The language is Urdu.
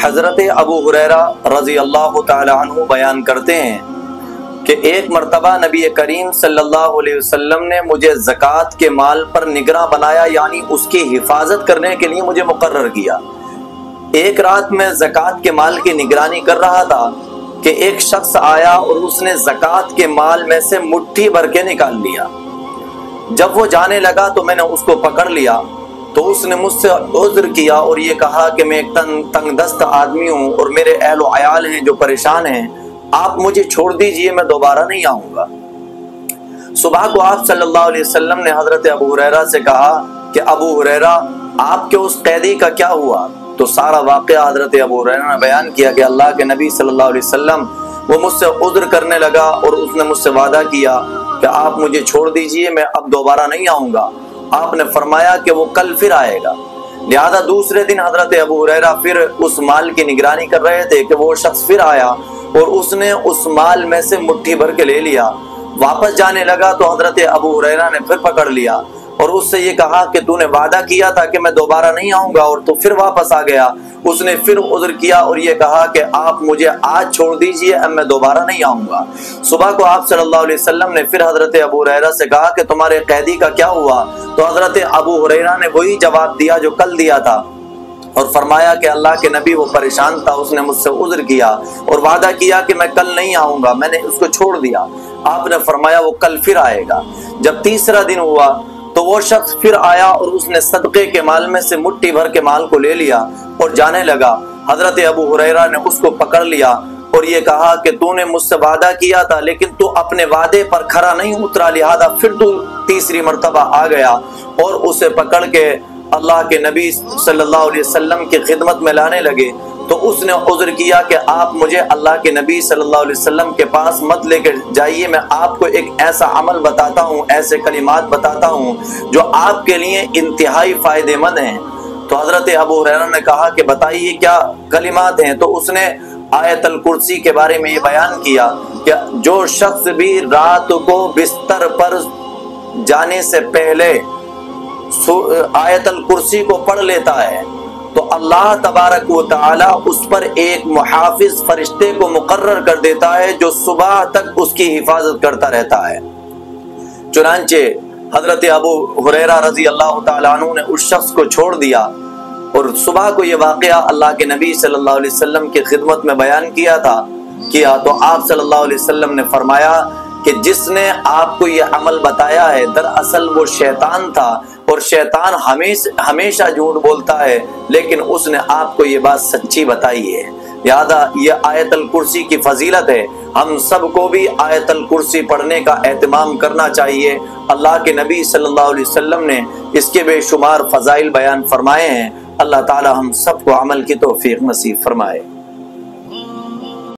حضرت ابو ہریرہ رضی اللہ تعالی عنہ بیان کرتے ہیں کہ ایک مرتبہ نبی کریم صلی اللہ علیہ وسلم نے مجھے زکوٰۃ کے مال پر نگراں بنایا، یعنی اس کی حفاظت کرنے کے لیے مجھے مقرر کیا۔ ایک رات میں زکوٰۃ کے مال کی نگرانی کر رہا تھا کہ ایک شخص آیا اور اس نے زکوٰۃ کے مال میں سے مٹھی بھر کے نکال لیا۔ جب وہ جانے لگا تو میں نے اس کو پکڑ لیا تو اس نے مجھ سے عذر کیا اور یہ کہا کہ میں ایک تنگ دست آدمی ہوں اور میرے اہل و عیال ہیں جو پریشان ہیں، آپ مجھے چھوڑ دیجئے، میں دوبارہ نہیں آؤں گا۔ صبح کو آپ صلی اللہ علیہ وسلم نے حضرت ابو ہریرہ سے کہا کہ ابو ہریرہ آپ کے اس قیدی کا کیا ہوا؟ تو سارا واقعہ حضرت ابو ہریرہ نے بیان کیا کہ اللہ کے نبی صلی اللہ علیہ وسلم وہ مجھ سے عذر کرنے لگا اور اس نے مجھ سے وعدہ کیا کہ آپ مجھے چھوڑ دیجئے، میں اب دوبارہ نہیں آؤں گا۔ آپ نے فرمایا کہ وہ کل پھر آئے گا۔ لہذا دوسرے دن حضرت ابو ہریرہ پھر اس مال کی نگرانی کر رہے تھے کہ وہ شخص پھر آیا اور اس نے اس مال میں سے مٹھی بھر کے لے لیا۔ واپس جانے لگا تو حضرت ابو ہریرہ نے پھر پکڑ لیا اور اس سے یہ کہا کہ تو نے وعدہ کیا تھا کہ میں دوبارہ نہیں آؤں گا اور تو پھر واپس آ گیا۔ اس نے پھر عذر کیا اور یہ کہا کہ آپ مجھے آج چھوڑ دیجئے، اب میں دوبارہ نہیں آؤں گا۔ صبح کو آپ صلی اللہ علیہ وسلم نے پھر حضرت ابو ہریرہ سے کہا کہ تمہارے قیدی کا کیا ہوا؟ تو حضرت ابو ہریرہ نے وہی جواب دیا جو کل دیا تھا اور فرمایا کہ اللہ کے نبی وہ پریشان تھا، اس نے مجھ سے عذر کیا اور وعدہ کیا کہ میں کل نہیں آؤں گا، میں نے اس کو چھوڑ دیا۔ آپ نے فرمایا وہ کل پھر آئے گا۔ جب تیسرا دن ہوا تو وہ شخص پھر آیا اور اس نے صدقے کے مال میں سے مٹھی بھر کے مال کو لے لیا اور جانے لگا۔ حضرت ابو ہریرہ نے اس کو پکڑ لیا اور یہ کہا کہ تو نے مجھ سے وعدہ کیا تھا لیکن تو اپنے وعدے پر کھرا نہیں اترا، لہذا پھر تو تیسری مرتبہ آ گیا اور اسے پکڑ کے اللہ کے نبی صلی اللہ علیہ وسلم کی خدمت میں لانے لگے تو اس نے عذر کیا کہ آپ مجھے اللہ کے نبی صلی اللہ علیہ وسلم کے پاس مت لے کر جائیے، میں آپ کو ایک ایسا عمل بتاتا ہوں، ایسے کلمات بتاتا ہوں جو آپ کے لیے انتہائی فائدہ مند ہیں۔ تو حضرت ابو ہریرہ نے کہا کہ بتائیے کیا کلمات ہیں؟ تو اس نے آیت الکرسی کے بارے میں یہ بیان کیا کہ جو شخص بھی رات کو بستر پر جانے سے پہلے آیت الکرسی کو پڑھ لیتا ہے تو اللہ تبارک و تعالی اس پر ایک محافظ فرشتے کو مقرر کر دیتا ہے جو صبح تک اس کی حفاظت کرتا رہتا ہے۔ چنانچہ حضرت ابو ہریرہ رضی اللہ تعالی عنہ نے اس شخص کو چھوڑ دیا اور صبح کو یہ واقعہ اللہ کے نبی صلی اللہ علیہ وسلم کی خدمت میں بیان کیا تو آپ صلی اللہ علیہ وسلم نے فرمایا کہ جس نے آپ کو یہ عمل بتایا ہے دراصل وہ شیطان تھا اور شیطان ہمیشہ جھوٹ بولتا ہے، لیکن اس نے آپ کو یہ بات سچی بتائی ہے۔ لہذا یہ آیت الکرسی کی فضیلت ہے، ہم سب کو بھی آیت الکرسی پڑھنے کا اہتمام کرنا چاہیے۔ اللہ کے نبی صلی اللہ علیہ وسلم نے اس کے بے شمار فضائل بیان فرمائے ہیں۔ اللہ تعالی ہم سب کو عمل کی توفیق نصیب فرمائے۔